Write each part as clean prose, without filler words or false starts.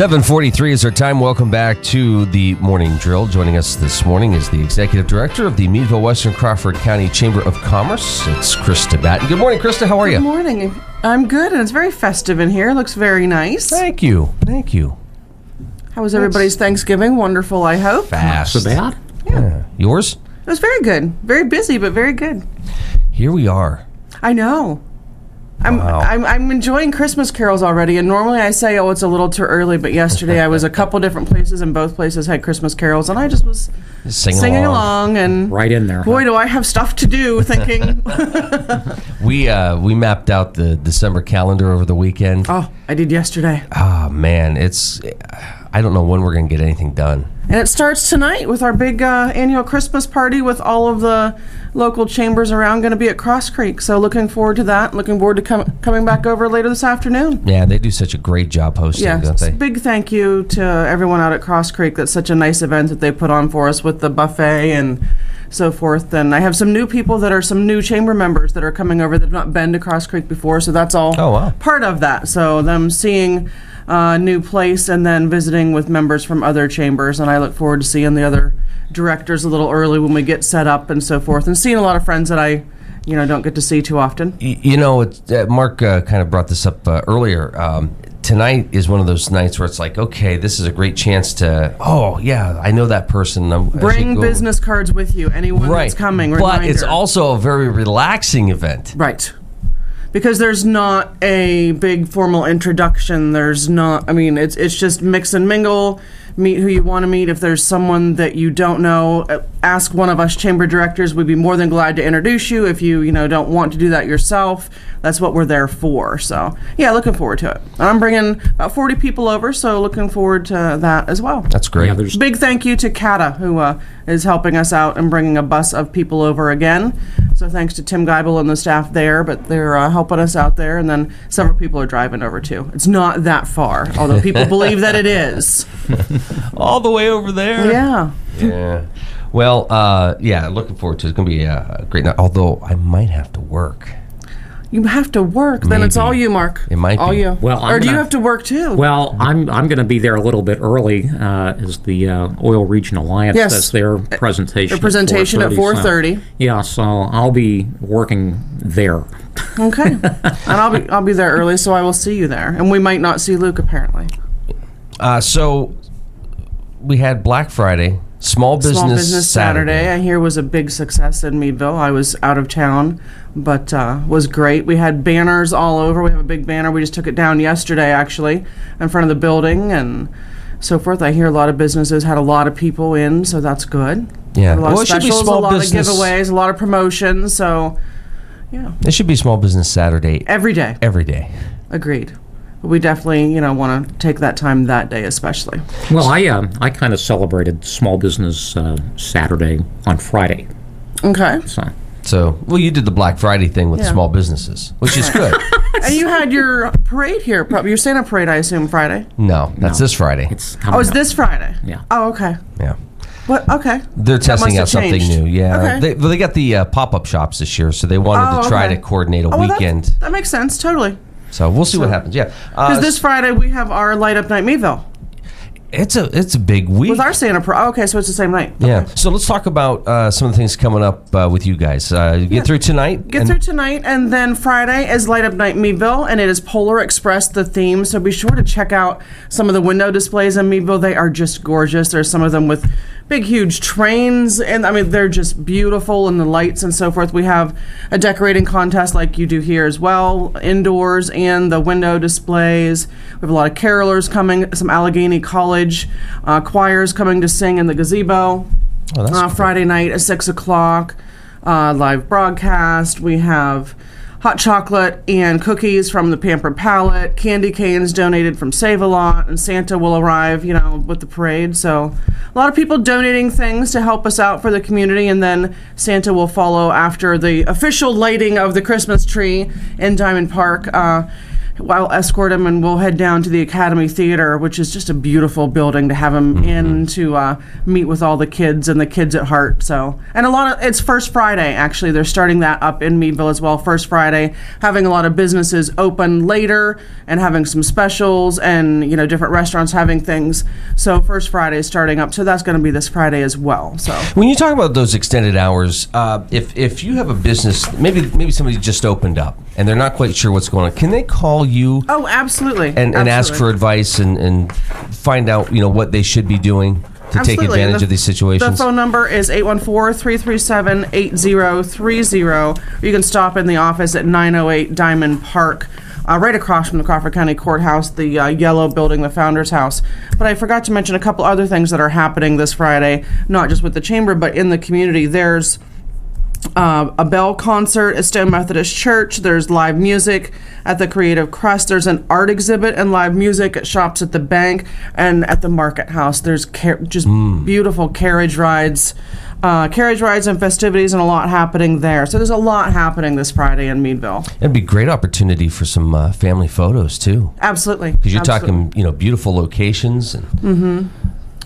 7:43 is our time. Welcome back to the Morning Drill. Joining us this morning is the Executive Director of the Meadville-Western Crawford County Chamber of Commerce. It's Christa Battin. Good morning, Christa. How are you? Good morning. I'm good, and it's very festive in here. Looks very nice. Thank you. Thank you. How was everybody's Thanksgiving? Wonderful, I hope. Fast. Not so bad. Yeah. Yours? It was very good. Very busy, but very good. Here we are. I know. Wow. I'm enjoying Christmas carols already, and normally I say, oh, it's a little too early, but yesterday I was a couple different places, and both places had Christmas carols, and I just was singing along, and right in there. Boy, do I have stuff to do, thinking. We mapped out the December calendar over the weekend. Oh, I did yesterday. Oh, man. I don't know when we're going to get anything done. And it starts tonight with our big annual Christmas party with all of the local chambers around going to be at Cross Creek. So looking forward to that. Looking forward to coming back over later this afternoon. Yeah, they do such a great job hosting, don't they? Big thank you to everyone out at Cross Creek. That's such a nice event that they put on for us with the buffet and so forth. And I have some new people that are some new chamber members that are coming over that have not been to Cross Creek before. So that's all part of that. So them seeing a new place and then visiting with members from other chambers. And I look forward to seeing the other directors a little early when we get set up and so forth, and seeing a lot of friends that I don't get to see too often. Mark kind of brought this up earlier. Tonight is one of those nights where it's like, okay, this is a great chance to, I know that person. Bring business cards with you, anyone that's coming. But reminder. It's also a very relaxing event. Right. Because there's not a big formal introduction. There's not, it's just mix and mingle, meet who you want to meet. If there's someone that you don't know, ask one of us chamber directors. We'd be more than glad to introduce you. If you don't want to do that yourself, that's what we're there for. So, yeah, looking forward to it. I'm bringing about 40 people over, so looking forward to that as well. That's great. Yeah, big thank you to Kata, who is helping us out and bringing a bus of people over again. So thanks to Tim Geibel and the staff there, but they're helping us out there, and then several people are driving over too. It's not that far, although people believe that it is. All the way over there? Yeah. Yeah. Well, looking forward to it. It's going to be a great night, although I might have to work. You have to work. Then it's all you, Mark. It might all be. you. Well, or do you have to work too? Well, I'm going to be there a little bit early as the Oil Region Alliance does their presentation. Their presentation at 4:30. So I'll be working there. Okay. And I'll be there early, so I will see you there. And we might not see Luke apparently. So we had Black Friday. Small Business Saturday, I hear, was a big success in Meadville. I was out of town, but was great. We had banners all over. We have a big banner. We just took it down yesterday, actually, in front of the building and so forth. I hear a lot of businesses had a lot of people in, so that's good. Yeah. A lot of specials, a lot of giveaways, a lot of promotions. So, yeah. It should be Small Business Saturday. Every day. Every day. Agreed. We definitely, want to take that time that day especially. Well, I kind of celebrated Small Business Saturday on Friday. Okay. So, you did the Black Friday thing with small businesses, which is good. And you had your parade here, probably your Santa parade, I assume, Friday? No, that's this Friday. It's coming it's up. this Friday? Yeah. Oh, okay. Yeah. What? Okay. They're testing out something new. Yeah. Okay. They got the pop-up shops this year, so they wanted to try to coordinate a weekend. That makes sense, totally. So we'll see what happens. Yeah. Because this Friday we have our Light Up Night Meadville. It's a big week. With our Santa parade. Okay, so it's the same night. Yeah. Okay. So let's talk about some of the things coming up with you guys. Get through tonight. Get through tonight, and then Friday is Light Up Night Meadville, and it is Polar Express, the theme. So be sure to check out some of the window displays in Meadville. They are just gorgeous. There's some of them with big, huge trains, and they're just beautiful, and the lights and so forth. We have a decorating contest like you do here as well, indoors, and the window displays. We have a lot of carolers coming, some Allegheny College choirs coming to sing in the gazebo. Oh, that's cool. Friday night at 6 o'clock, live broadcast. We have hot chocolate and cookies from the Pampered Palate, candy canes donated from Save-A-Lot, and Santa will arrive, with the parade. So a lot of people donating things to help us out for the community, and then Santa will follow after the official lighting of the Christmas tree in Diamond Park. I'll escort him and we'll head down to the Academy Theater, which is just a beautiful building to have him in to meet with all the kids and the kids at heart. So, and it's First Friday, actually. They're starting that up in Meadville as well. First Friday, having a lot of businesses open later and having some specials and, different restaurants having things. So First Friday is starting up. So that's going to be this Friday as well. So when you talk about those extended hours, if you have a business, maybe somebody just opened up and they're not quite sure what's going on, can they call you? Oh, absolutely. And ask for advice and find out, what they should be doing to take advantage of these situations? The phone number is 814-337-8030. You can stop in the office at 908 Diamond Park, right across from the Crawford County Courthouse, the yellow building, the Founder's House. But I forgot to mention a couple other things that are happening this Friday, not just with the Chamber, but in the community. There's a bell concert at Stone Methodist Church. There's live music at the Creative Crust. There's an art exhibit and live music at Shops at the Bank and at the Market House. There's just beautiful carriage rides and festivities, and a lot happening there. So there's a lot happening this Friday in Meadville. It'd be a great opportunity for some family photos too. Absolutely, because you're talking beautiful locations and.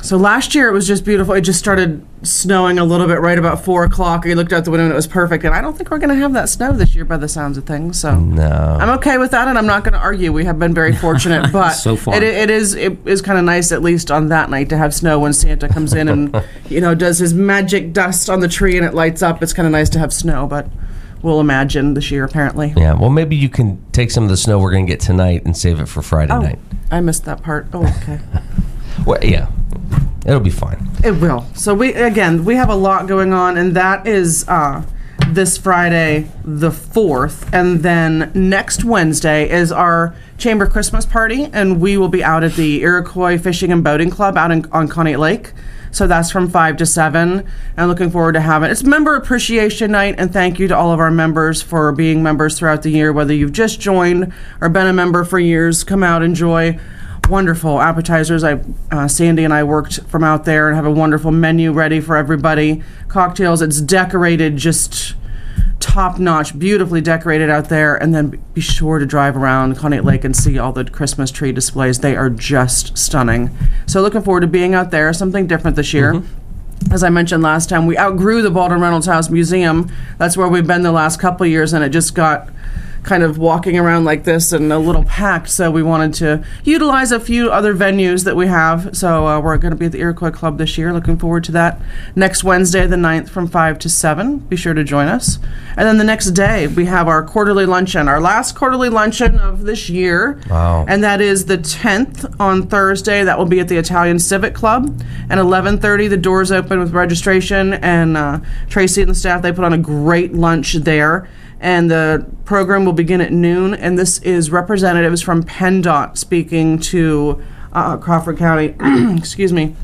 So last year it was just beautiful. It just started snowing a little bit right about 4 o'clock. I looked out the window and it was perfect. And I don't think we're going to have that snow this year by the sounds of things. So no. I'm okay with that, and I'm not going to argue. We have been very fortunate, but so far. It is kind of nice, at least on that night, to have snow when Santa comes in and does his magic dust on the tree and it lights up. It's kind of nice to have snow, but we'll imagine this year apparently. Yeah. Well, maybe you can take some of the snow we're going to get tonight and save it for Friday night. I missed that part. Oh, okay. Well, yeah. It'll be fine. It will. So we have a lot going on, and that is this Friday the 4th, and then next Wednesday is our Chamber Christmas party, and we will be out at the Iroquois Fishing and Boating Club out on Conneaut Lake. So that's from 5 to 7, and looking forward to having it. It's Member Appreciation Night, and thank you to all of our members for being members throughout the year, whether you've just joined or been a member for years. Come out, enjoy. Wonderful appetizers. Sandy and I worked from out there and have a wonderful menu ready for everybody. Cocktails. It's decorated, just top-notch, beautifully decorated out there. And then be sure to drive around Conneaut Lake and see all the Christmas tree displays. They are just stunning. So looking forward to being out there. Something different this year. As I mentioned last time, we outgrew the Baldwin Reynolds House Museum. That's where we've been the last couple of years, and it just got kind of walking around like this and a little packed, so we wanted to utilize a few other venues that we have. So we're going to be at the Iroquois Club this year. Looking forward to that. Next Wednesday, the 9th, from 5 to 7. Be sure to join us. And then the next day, we have our quarterly luncheon, our last quarterly luncheon of this year. Wow. And that is the 10th on Thursday. That will be at the Italian Civic Club. And 11:30, the doors open with registration. And Tracy and the staff, they put on a great lunch there. And the program will begin at noon, and this is representatives from PennDOT speaking to Crawford County, excuse me,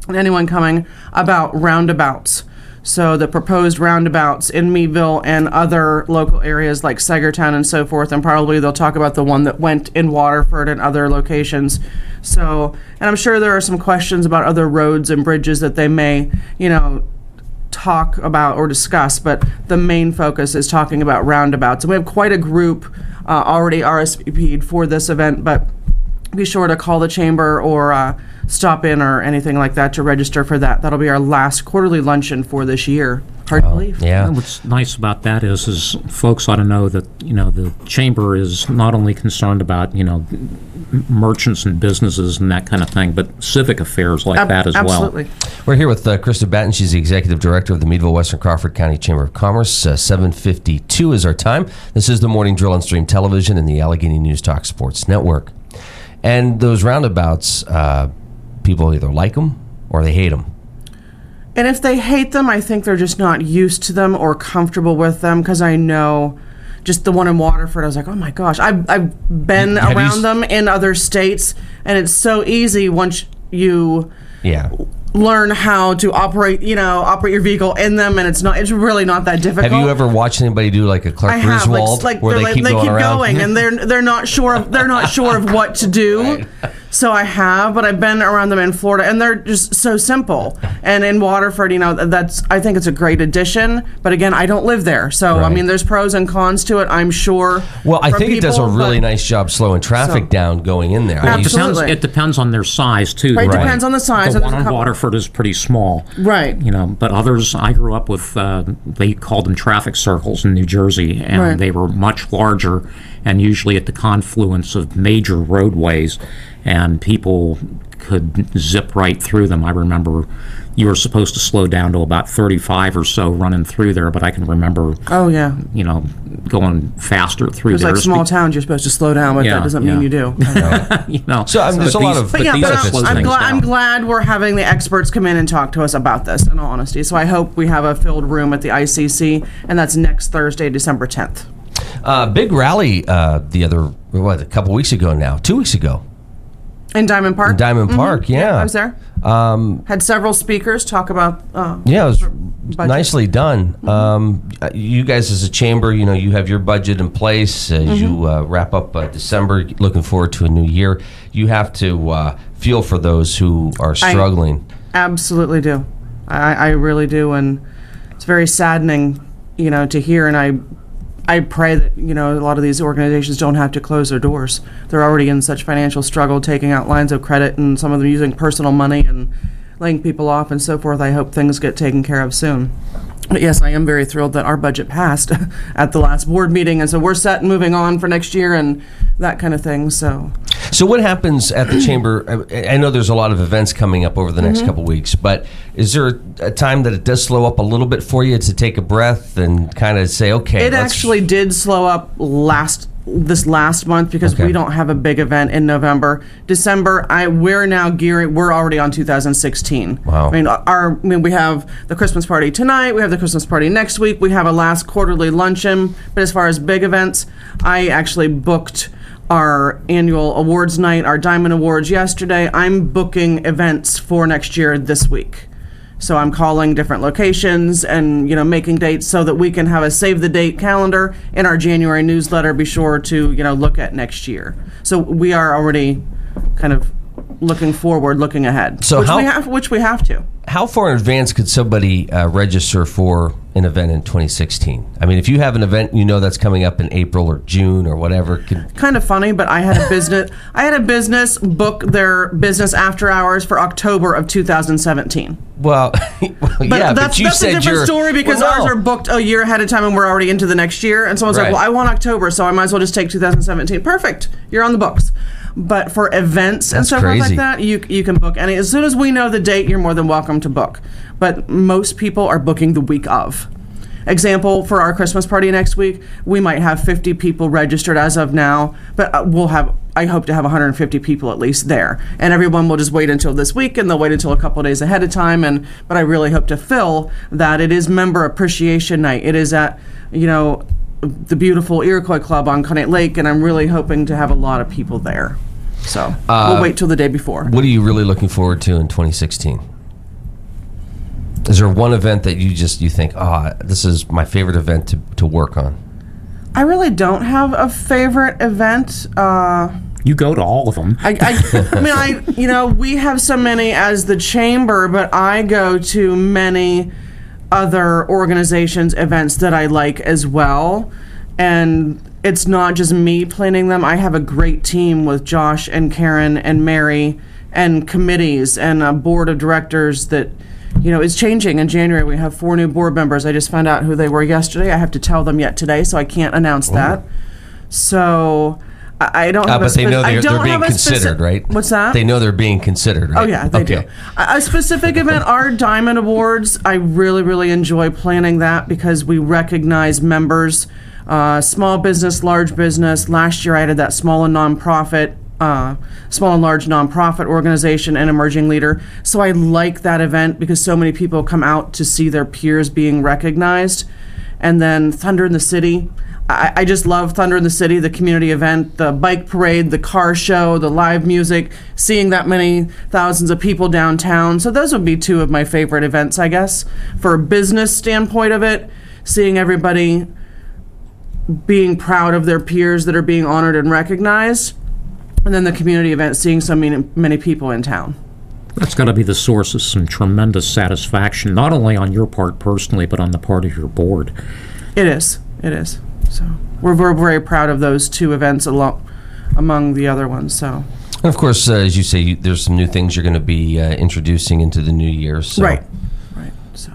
and anyone coming about roundabouts. So the proposed roundabouts in Meadville and other local areas like Sagertown and so forth, and probably they'll talk about the one that went in Waterford and other locations. So, and I'm sure there are some questions about other roads and bridges that they may, talk about or discuss, but the main focus is talking about roundabouts. And we have quite a group already RSVP'd for this event, but be sure to call the chamber or stop in or anything like that to register for that. That'll be our last quarterly luncheon for this year. Hard to believe. Yeah. And what's nice about that is folks ought to know that, the chamber is not only concerned about, merchants and businesses and that kind of thing, but civic affairs like that as absolutely. Well. We're here with Christa Battin. She's the Executive Director of the Meadville-Western Crawford County Chamber of Commerce. 7:52 is our time. This is the Morning Drill on Stream Television and the Allegheny News Talk Sports Network. And those roundabouts, people either like them or they hate them. And if they hate them, I think they're just not used to them or comfortable with them, because I know just the one in Waterford, I was like, oh my gosh. I've been around them in other states, and it's so easy once you learn how to operate your vehicle in them, and it's really not that difficult. Have you ever watched anybody do like a Clark Griswold where they keep going and they're not sure of what to do? Right. So I have, but I've been around them in Florida, and they're just so simple. And in Waterford, I think it's a great addition. But again, I don't live there, so right. I mean, there's pros and cons to it, I'm sure. Well, I think it does a really nice job slowing traffic down going in there. Absolutely. It depends on their size too. Right, depends on the size. The one on Waterford is pretty small. Right. But others, I grew up with, they called them traffic circles in New Jersey, and they were much larger and usually at the confluence of major roadways, and people could zip right through them. I remember you were supposed to slow down to about 35 or so running through there, but I can remember going faster through there. It's like small towns, you're supposed to slow down, but that doesn't mean you do. So there's a lot of I'm glad we're having the experts come in and talk to us about this, in all honesty. So I hope we have a filled room at the ICC, and that's next Thursday, December 10th. Big rally a couple weeks ago now, 2 weeks ago. In Diamond Park? In Diamond Park, yeah. I was there. Had several speakers talk about it was nicely done. You guys as a chamber, you have your budget in place. You wrap up December, looking forward to a new year. You have to feel for those who are struggling. I absolutely do. I really do, and it's very saddening, to hear, and I pray that, a lot of these organizations don't have to close their doors. They're already in such financial struggle, taking out lines of credit, and some of them using personal money and laying people off and so forth. I hope things get taken care of soon. But yes, I am very thrilled that our budget passed at the last board meeting, and so we're set and moving on for next year and that kind of thing. So what happens at the chamber? I know there's a lot of events coming up over the next couple weeks, but is there a time that it does slow up a little bit for you to take a breath and kind of say, okay? It actually did slow up this last month because we don't have a big event in November. December, we're now gearing. We're already on 2016. Wow. I mean, we have the Christmas party tonight. We have the Christmas party next week. We have a last quarterly luncheon. But as far as big events, I actually booked our annual awards night, our Diamond Awards yesterday. I'm booking events for next year this week. So I'm calling different locations and, making dates so that we can have a save the date calendar in our January newsletter. Be sure to, look at next year. So we are already kind of looking forward, looking ahead, so which we have to. How far in advance could somebody register for an event in 2016? I mean, if you have an event, that's coming up in April or June or whatever. Kind of funny, but I had a business book their business after hours for October of 2017. Well, that's you a said different story because ours are booked a year ahead of time and we're already into the next year. And someone's like, well, I want October, so I might as well just take 2017. Perfect. You're on the books. But for events and stuff like that, you can book any. As soon as we know the date, you're more than welcome to book. But most people are booking the week of. Example, for our Christmas party next week, we might have 50 people registered as of now, but I hope to have 150 people at least there. And everyone will just wait until this week, and they'll wait until a couple of days ahead of time. But I really hope to fill that. It is Member Appreciation Night. It is at, the beautiful Iroquois Club on Conneaut Lake, and I'm really hoping to have a lot of people there. So we'll wait till the day before. What are you really looking forward to in 2016? Is there one event that you think, this is my favorite event to work on? I really don't have a favorite event. You go to all of them. I mean, we have so many as the chamber, but I go to many other organizations' events that I like as well. And it's not just me planning them. I have a great team with Josh and Karen and Mary and committees and a board of directors that, is changing. In January, we have 4 new board members. I just found out who they were yesterday. I have to tell them yet today, so I can't announce that. So I don't have but they know they're being considered, right? What's that? They know they're being considered, right? Oh, yeah, they do. A specific event, our Diamond Awards, I really, really enjoy planning that because we recognize members, small business, large business. Last year, I did that small and large nonprofit organization and emerging leader. So I like that event because so many people come out to see their peers being recognized. And then Thunder in the City. I just love Thunder in the City, the community event, the bike parade, the car show, the live music, seeing that many thousands of people downtown. So those would be two of my favorite events, I guess. For a business standpoint of it, seeing everybody being proud of their peers that are being honored and recognized. And then the community event, seeing so many people in town. That's got to be the source of some tremendous satisfaction, not only on your part personally, but on the part of your board. It is. So we're very proud of those two events among the other ones. So, and of course, as you say, there's some new things you're going to be introducing into the new year. So. Right. So,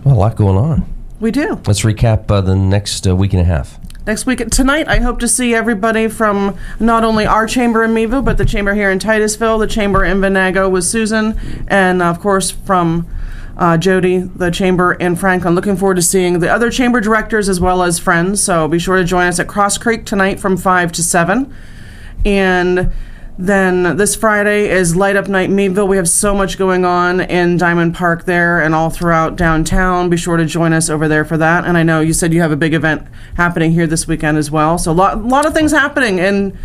well, a lot going on. We do. Let's recap the next week and a half. Next week, tonight, I hope to see everybody from not only our chamber in Meadville, but the chamber here in Titusville, the chamber in Venango with Susan, and of course from Jody, the chamber in Franklin. Looking forward to seeing the other chamber directors as well as friends. So be sure to join us at Cross Creek tonight from 5 to 7. And then this Friday is Light Up Night Meadville. We have so much going on in Diamond Park there and all throughout downtown. Be sure to join us over there for that. And I know you said you have a big event happening here this weekend as well. So a lot of things happening in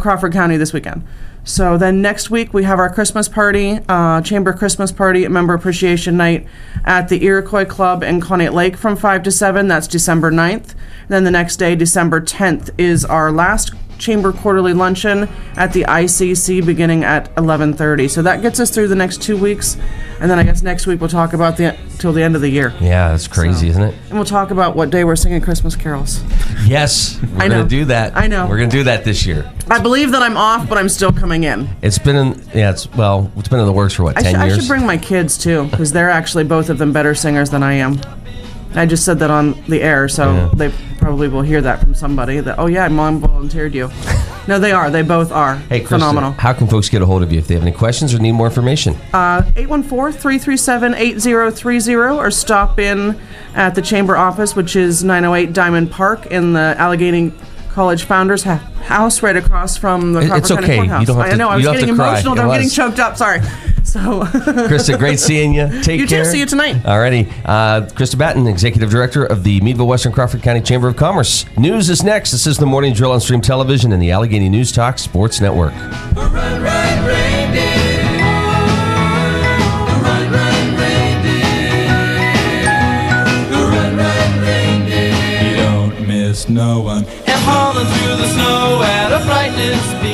Crawford County this weekend. So then next week we have our Christmas party, Chamber Christmas Party, Member Appreciation Night at the Iroquois Club in Conneaut Lake from 5 to 7. That's December 9th. And then the next day, December 10th, is our last Chamber Quarterly Luncheon at the ICC beginning at 11:30. So that gets us through the next 2 weeks. And then I guess next week we'll talk about till the end of the year. Yeah, that's crazy, isn't it? And we'll talk about what day we're singing Christmas carols. Yes, we're going to do that. I know. We're going to do that this year. I believe that I'm off, but I'm still coming in. It's been in the works for 10 years? I should bring my kids too, because they're actually both of them better singers than I am. I just said that on the air, so they probably will hear that from somebody that, oh yeah, Mom volunteered you. No, they are. They both are. Hey, Christa, phenomenal. How can folks get a hold of you if they have any questions or need more information? 814-337-8030, or stop in at the chamber office, which is 908 Diamond Park in the Allegheny College Founders House, right across from the Crawford County Courthouse. You don't have to, I know. I was getting emotional. I'm getting choked up. Sorry. So, Christa, great seeing you. Take care. You too. See you tonight. Alrighty. Christa Battin, Executive Director of the Meadville-Western Crawford County Chamber of Commerce. News is next. This is the Morning Drill on Stream Television and the Allegheny News Talk Sports Network. No one. And hauling through the snow at a frightening speed.